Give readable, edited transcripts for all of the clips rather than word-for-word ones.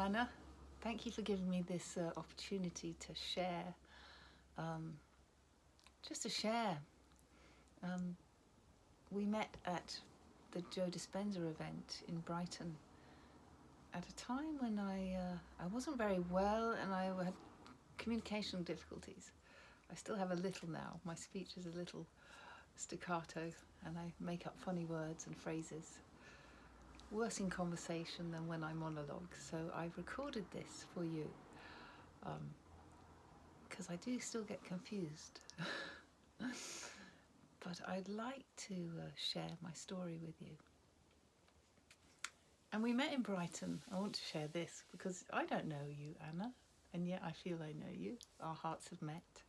Anna. Thank you for giving me this opportunity to share. Just to share. We met at the Jo Dispenza event in Brighton at a time when I wasn't very well and I had communication difficulties. I still have a little now. My speech is a little staccato and I make up funny words and phrases. Worse in conversation than when I monologue. So I've recorded this for you because I do still get confused. But I'd like to share my story with you. And we met in Brighton. I want to share this because I don't know you, Anna, and yet I feel I know you. Our hearts have met,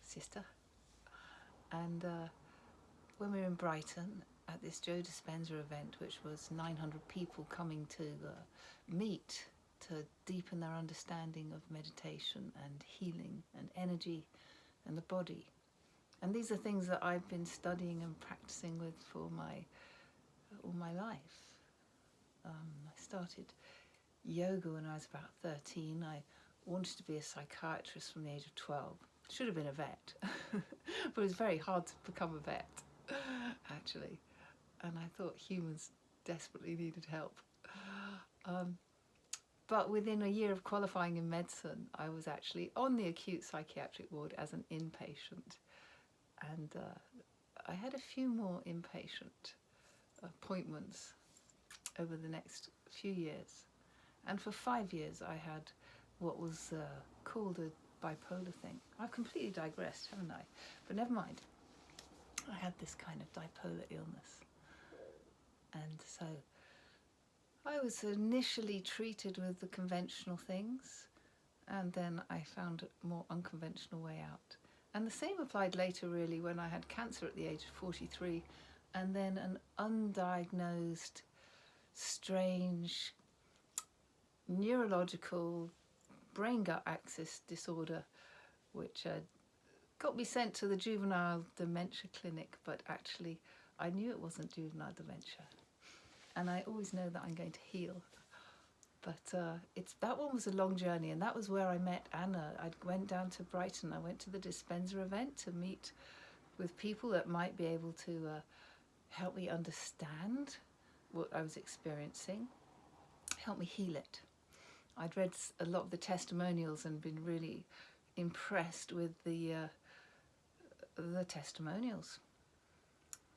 sister. And when we were in Brighton at this Jo Dispenza event, which was 900 people coming to meet to deepen their understanding of meditation and healing and energy and the body. And these are things that I've been studying and practicing with for all my life. I started yoga when I was about 13. I wanted to be a psychiatrist from the age of 12. Should have been a vet, but it was very hard to become a vet, actually. And I thought humans desperately needed help. But within a year of qualifying in medicine, I was actually on the acute psychiatric ward as an inpatient. And I had a few more inpatient appointments over the next few years. And for 5 years, I had what was called a bipolar thing. I've completely digressed, haven't I? But never mind. I had this kind of bipolar illness. And so I was initially treated with the conventional things, and then I found a more unconventional way out. And the same applied later, really, when I had cancer at the age of 43, and then an undiagnosed, strange, neurological brain-gut axis disorder, which got me sent to the juvenile dementia clinic, but actually I knew it wasn't juvenile dementia. And I always know that I'm going to heal. But that one was a long journey, and that was where I met Anna. I went down to Brighton. I went to the Dispenza event to meet with people that might be able to help me understand what I was experiencing, help me heal it. I'd read a lot of the testimonials and been really impressed with the testimonials,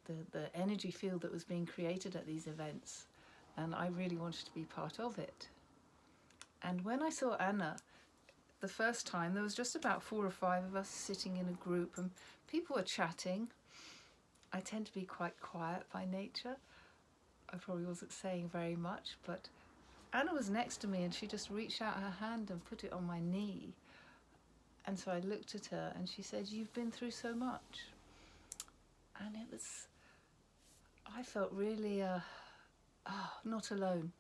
the energy field that was being created at these events, and I really wanted to be part of it. And when I saw Anna the first time, there was just about 4 or 5 of us sitting in a group and people were chatting. I tend to be quite quiet by nature. I probably wasn't saying very much, but Anna was next to me and she just reached out her hand and put it on my knee. And so I looked at her and she said, "You've been through so much." And I felt really not alone.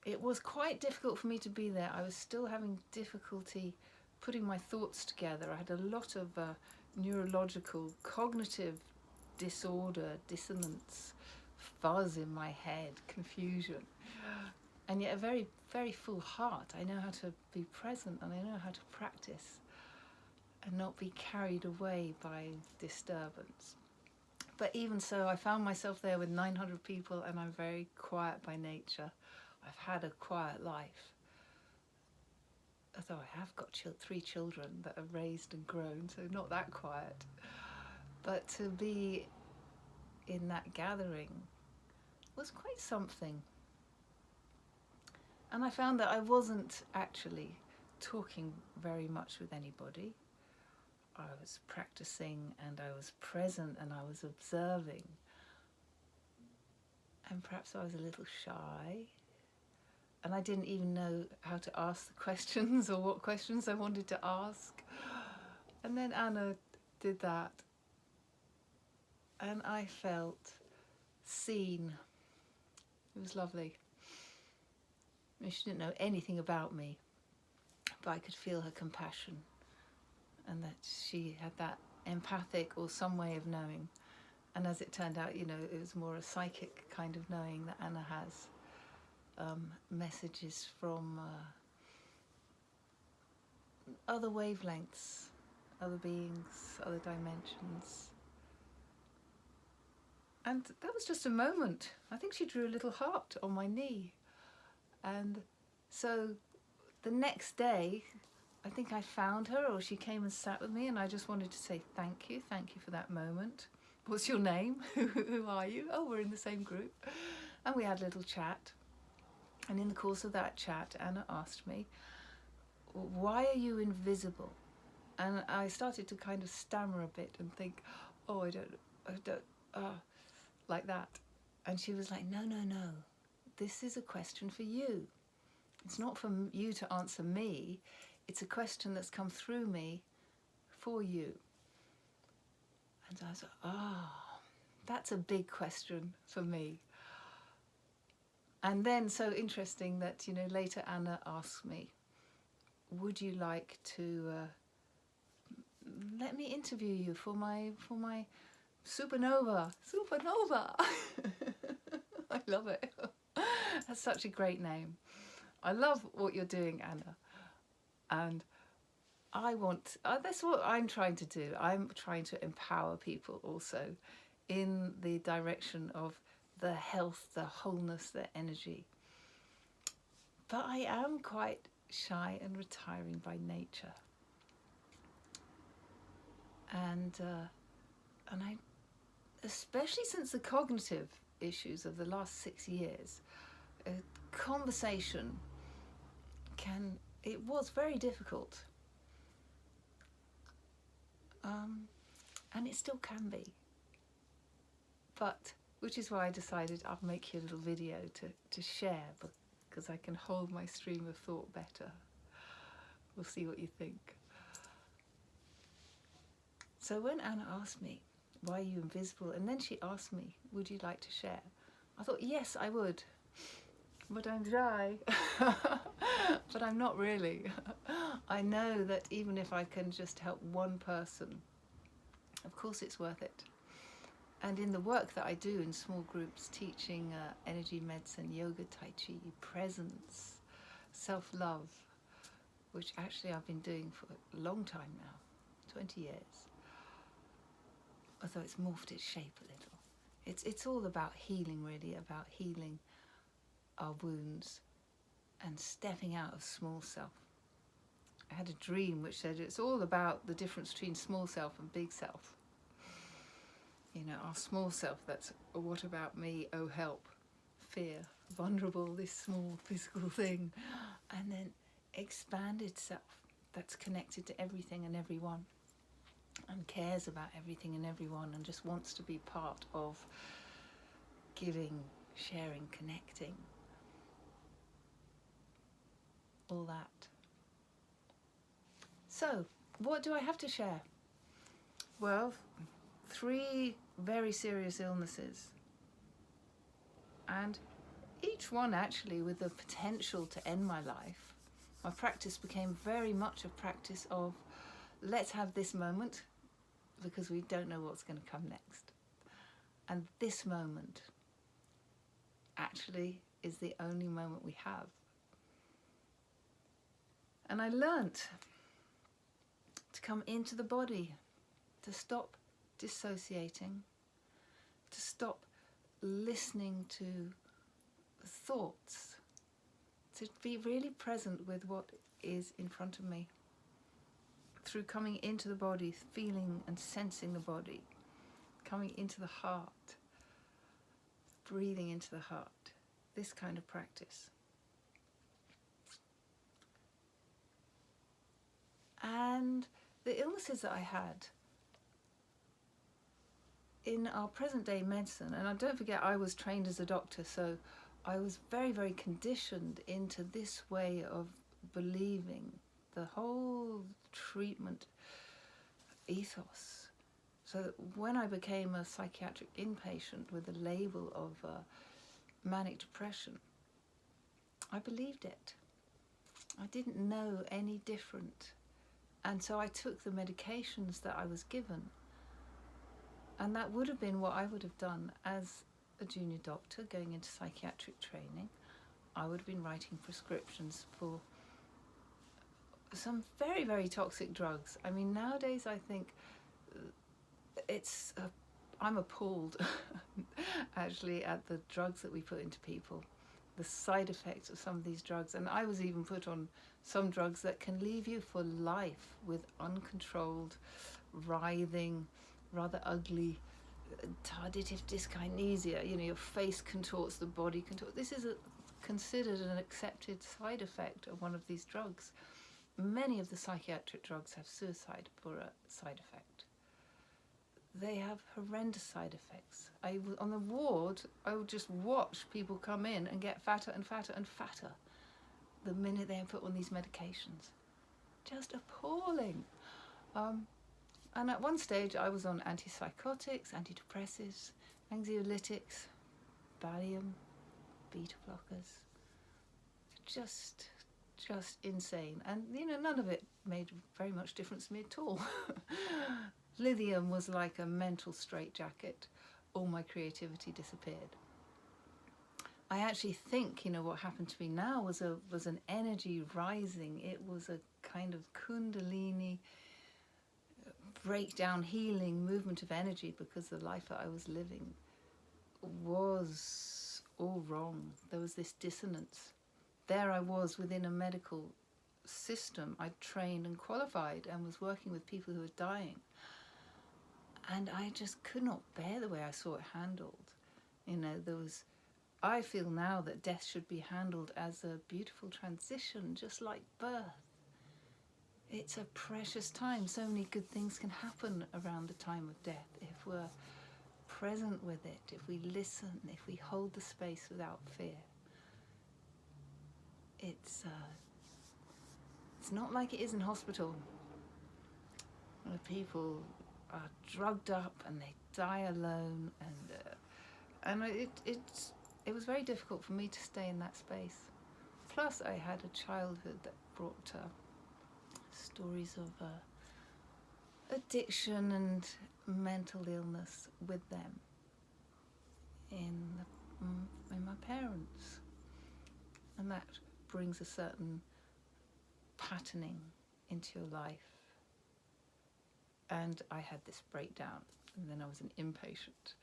It was quite difficult for me to be there. I was still having difficulty putting my thoughts together. I had a lot of neurological, cognitive disorder, dissonance, fuzz in my head, confusion, and yet a very, very full heart. I know how to be present and I know how to practice and not be carried away by disturbance. But even so, I found myself there with 900 people and I'm very quiet by nature. I've had a quiet life. Although I have got 3 children that are raised and grown, so not that quiet. But to be in that gathering was quite something. And I found that I wasn't actually talking very much with anybody. I was practicing and I was present and I was observing. And perhaps I was a little shy. And I didn't even know how to ask the questions or what questions I wanted to ask. And then Anna did that. And I felt seen. It was lovely. I mean, she didn't know anything about me, but I could feel her compassion and that she had that empathic or some way of knowing. And as it turned out, it was more a psychic kind of knowing that Anna has. messages from other wavelengths, other beings, other dimensions. And that was just a moment. I think she drew a little heart on my knee. And so the next day, I think I found her, or she came and sat with me, and I just wanted to say thank you for that moment. What's your name? Who are you? Oh, we're in the same group. And we had a little chat. And in the course of that chat, Anna asked me, why are you invisible? And I started to kind of stammer a bit and think, oh, I don't, like that. And she was like, no, this is a question for you. It's not for you to answer me. It's a question that's come through me for you. And I was like, that's a big question for me. And then, so interesting that, later Anna asked me, would you like to let me interview you for my supernova? I love it. That's such a great name. I love what you're doing, Anna. And that's what I'm trying to do. I'm trying to empower people also in the direction of the health, the wholeness, the energy. But I am quite shy and retiring by nature. And I, especially since the cognitive issues of the last 6 years, a conversation it was very difficult. And it still can be. But, which is why I decided I'll make you a little video to share, because I can hold my stream of thought better. We'll see what you think. So when Anna asked me, why are you invisible? And then she asked me, would you like to share? I thought, yes, I would. But I'm shy. But I'm not really. I know that even if I can just help one person, of course it's worth it. And in the work that I do in small groups, teaching energy medicine, yoga, tai chi, presence, self-love, which actually I've been doing for a long time now, 20 years. Although it's morphed its shape a little. It's all about healing, really, about healing our wounds and stepping out of small self. I had a dream which said it's all about the difference between small self and big self. Our small self, that's what about me, oh help, fear, vulnerable, this small physical thing. And then expanded self, that's connected to everything and everyone and cares about everything and everyone and just wants to be part of giving, sharing, connecting. All that. So, what do I have to share? Well, 3 very serious illnesses. And each one actually with the potential to end my life. My practice became very much a practice of let's have this moment because we don't know what's going to come next. And this moment actually is the only moment we have. And I learnt to come into the body, to stop dissociating, to stop listening to thoughts, to be really present with what is in front of me. Through coming into the body, feeling and sensing the body, coming into the heart, breathing into the heart, this kind of practice. And the illnesses that I had in our present day medicine, and don't forget I was trained as a doctor, so I was very, very conditioned into this way of believing the whole treatment ethos. So that when I became a psychiatric inpatient with the label of manic depression, I believed it. I didn't know any different. And so I took the medications that I was given. And that would have been what I would have done as a junior doctor going into psychiatric training. I would have been writing prescriptions for some very, very toxic drugs. I mean, nowadays I think I'm appalled actually at the drugs that we put into people, the side effects of some of these drugs. And I was even put on some drugs that can leave you for life with uncontrolled, writhing, rather ugly tardive dyskinesia. You know, your face contorts, the body contorts. This is considered an accepted side effect of one of these drugs. Many of the psychiatric drugs have suicide for a side effect. They have horrendous side effects. On the ward, I would just watch people come in and get fatter and fatter and fatter the minute they put on these medications. Just appalling. And at one stage, I was on antipsychotics, antidepressives, anxiolytics, Valium, beta blockers. Just insane. And, you know, none of it made very much difference to me at all. Lithium was like a mental straitjacket. All my creativity disappeared. I actually think, you know, what happened to me now was an energy rising. It was a kind of kundalini breakdown, healing movement of energy, because the life that I was living was all wrong. There was this dissonance. There I was within a medical system. I'd trained and qualified and was working with people who were dying. And I just could not bear the way I saw it handled. You know, I feel now that death should be handled as a beautiful transition, just like birth. It's a precious time. So many good things can happen around the time of death if we're present with it, if we listen, if we hold the space without fear. It's not like it is in hospital, where people are drugged up and they die alone, and it was very difficult for me to stay in that space. Plus, I had a childhood that brought stories of addiction and mental illness with them in my parents, and that brings a certain patterning into your life. And I had this breakdown, and then I was an inpatient.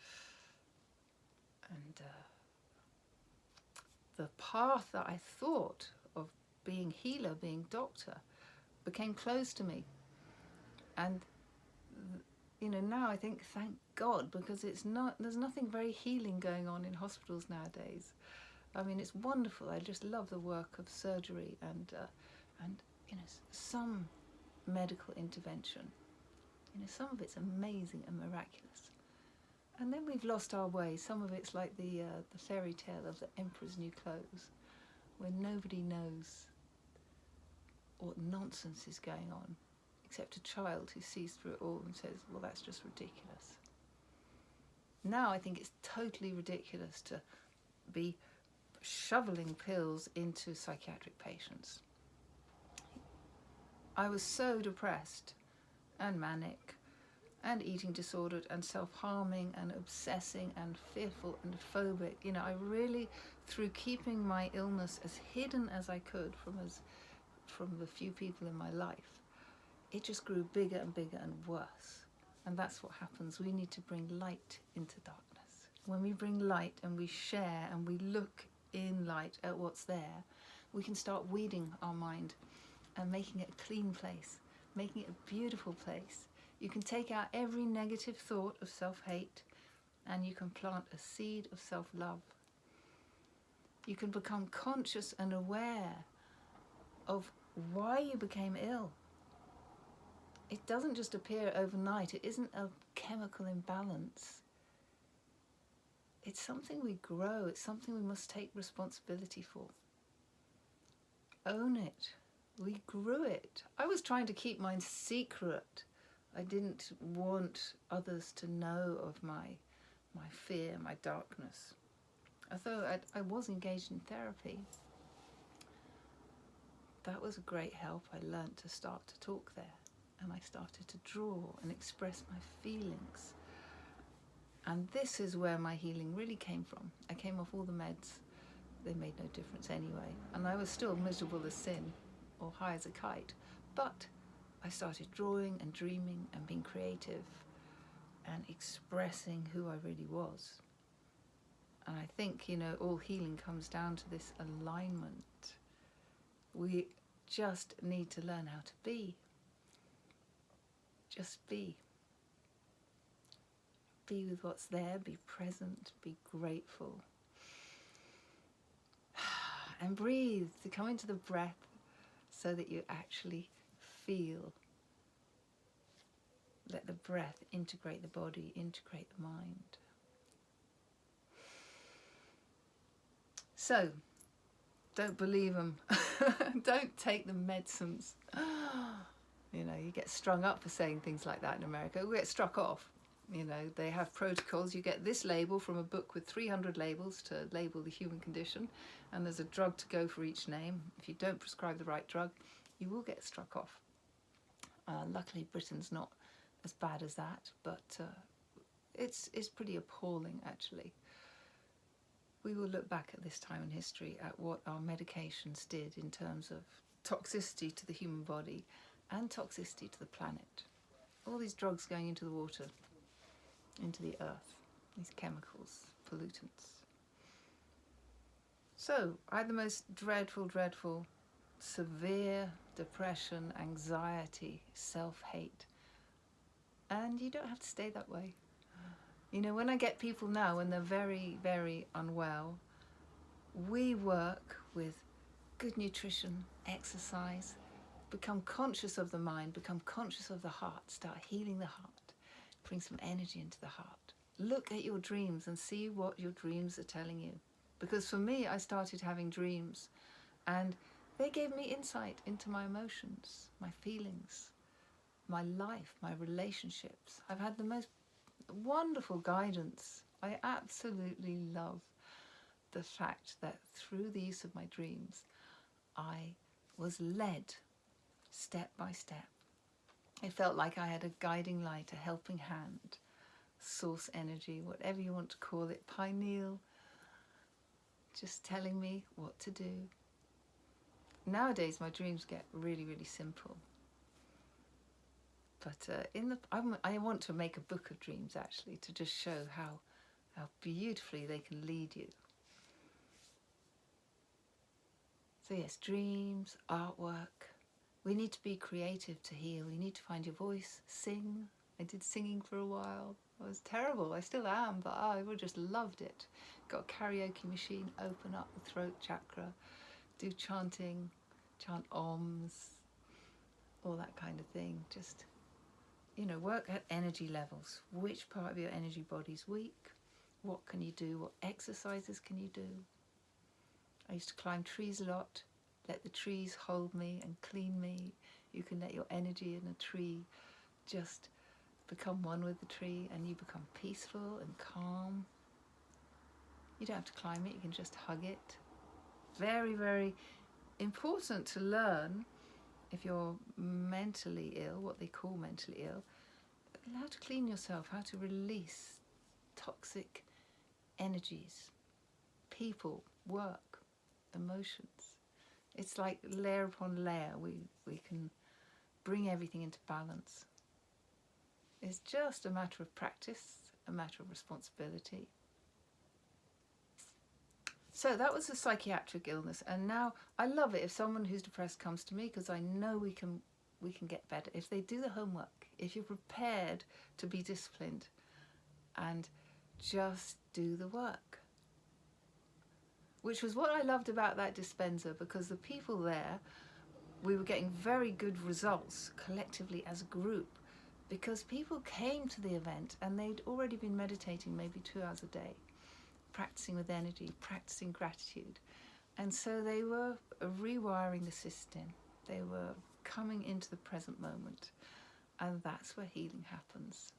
And the path that I thought of being healer, being doctor, became closed to me. And, you know, now I think, thank God, because there's nothing very healing going on in hospitals nowadays. I mean, it's wonderful. I just love the work of surgery and you know, some medical intervention. You know, some of it's amazing and miraculous. And then we've lost our way. Some of it's like the fairy tale of the emperor's new clothes, where nobody knows what nonsense is going on, except a child who sees through it all and says, well, that's just ridiculous. Now I think it's totally ridiculous to be shoveling pills into psychiatric patients. I was so depressed and manic and eating disordered and self-harming and obsessing and fearful and phobic. You know, I really, through keeping my illness as hidden as I could from the few people in my life, it just grew bigger and bigger and worse. And that's what happens. We need to bring light into darkness. When we bring light and we share and we look in light at what's there, we can start weeding our mind and making it a clean place, making it a beautiful place. You can take out every negative thought of self-hate and you can plant a seed of self-love. You can become conscious and aware of why you became ill. It doesn't just appear overnight. It isn't a chemical imbalance. It's something we grow. It's something we must take responsibility for. Own it. We grew it. I was trying to keep mine secret. I didn't want others to know of my fear, my darkness. Although I was engaged in therapy, that was a great help. I learned to start to talk there, and I started to draw and express my feelings. And this is where my healing really came from. I came off all the meds they made no difference anyway. And I was still miserable as sin or high as a kite. But I started drawing and dreaming and being creative and expressing who I really was. And I think, all healing comes down to this alignment. We just need to learn how to be. Just be. Be with what's there, be present, be grateful. And breathe, to come into the breath so that you actually feel. Let the breath integrate the body, integrate the mind. So, don't believe them. Don't take the medicines. You get strung up for saying things like that in America. We get struck off. They have protocols. You get this label from a book with 300 labels to label the human condition, and there's a drug to go for each name. If you don't prescribe the right drug, you will get struck off. Luckily, Britain's not as bad as that, but it's pretty appalling, actually. We will look back at this time in history at what our medications did in terms of toxicity to the human body and toxicity to the planet. All these drugs going into the water, into the earth, these chemicals, pollutants. So I had the most dreadful, severe depression, anxiety, self-hate. And you don't have to stay that way. When I get people now, when they're very, very unwell, we work with good nutrition, exercise, become conscious of the mind, become conscious of the heart, start healing the heart, bring some energy into the heart. Look at your dreams and see what your dreams are telling you. Because for me, I started having dreams and they gave me insight into my emotions, my feelings, my life, my relationships. I've had the most wonderful guidance. I absolutely love the fact that through the use of my dreams, I was led step by step. I felt like I had a guiding light, a helping hand, source energy, whatever you want to call it, pineal, just telling me what to do. Nowadays, my dreams get really, really simple. But I want to make a book of dreams, actually, to just show how beautifully they can lead you. So yes, dreams, artwork. We need to be creative to heal. You need to find your voice, sing. I did singing for a while. It was terrible. I still am, but I just loved it. Got a karaoke machine, open up the throat chakra, do chanting, chant oms, all that kind of thing. Just, work at energy levels. Which part of your energy body's weak? What can you do? What exercises can you do? I used to climb trees a lot. Let the trees hold me and clean me. You can let your energy in a tree just become one with the tree and you become peaceful and calm. You don't have to climb it, you can just hug it. Very, very important to learn if you're mentally ill, what they call mentally ill, how to clean yourself, how to release toxic energies, people, work, emotions. It's like layer upon layer, we can bring everything into balance. It's just a matter of practice, a matter of responsibility. So that was a psychiatric illness, and now I love it if someone who's depressed comes to me, because I know we can get better if they do the homework, if you're prepared to be disciplined and just do the work. Which was what I loved about that Dispenza, because the people there, we were getting very good results collectively as a group, because people came to the event and they'd already been meditating maybe 2 hours a day, practicing with energy, practicing gratitude. And so they were rewiring the system. They were coming into the present moment. And that's where healing happens.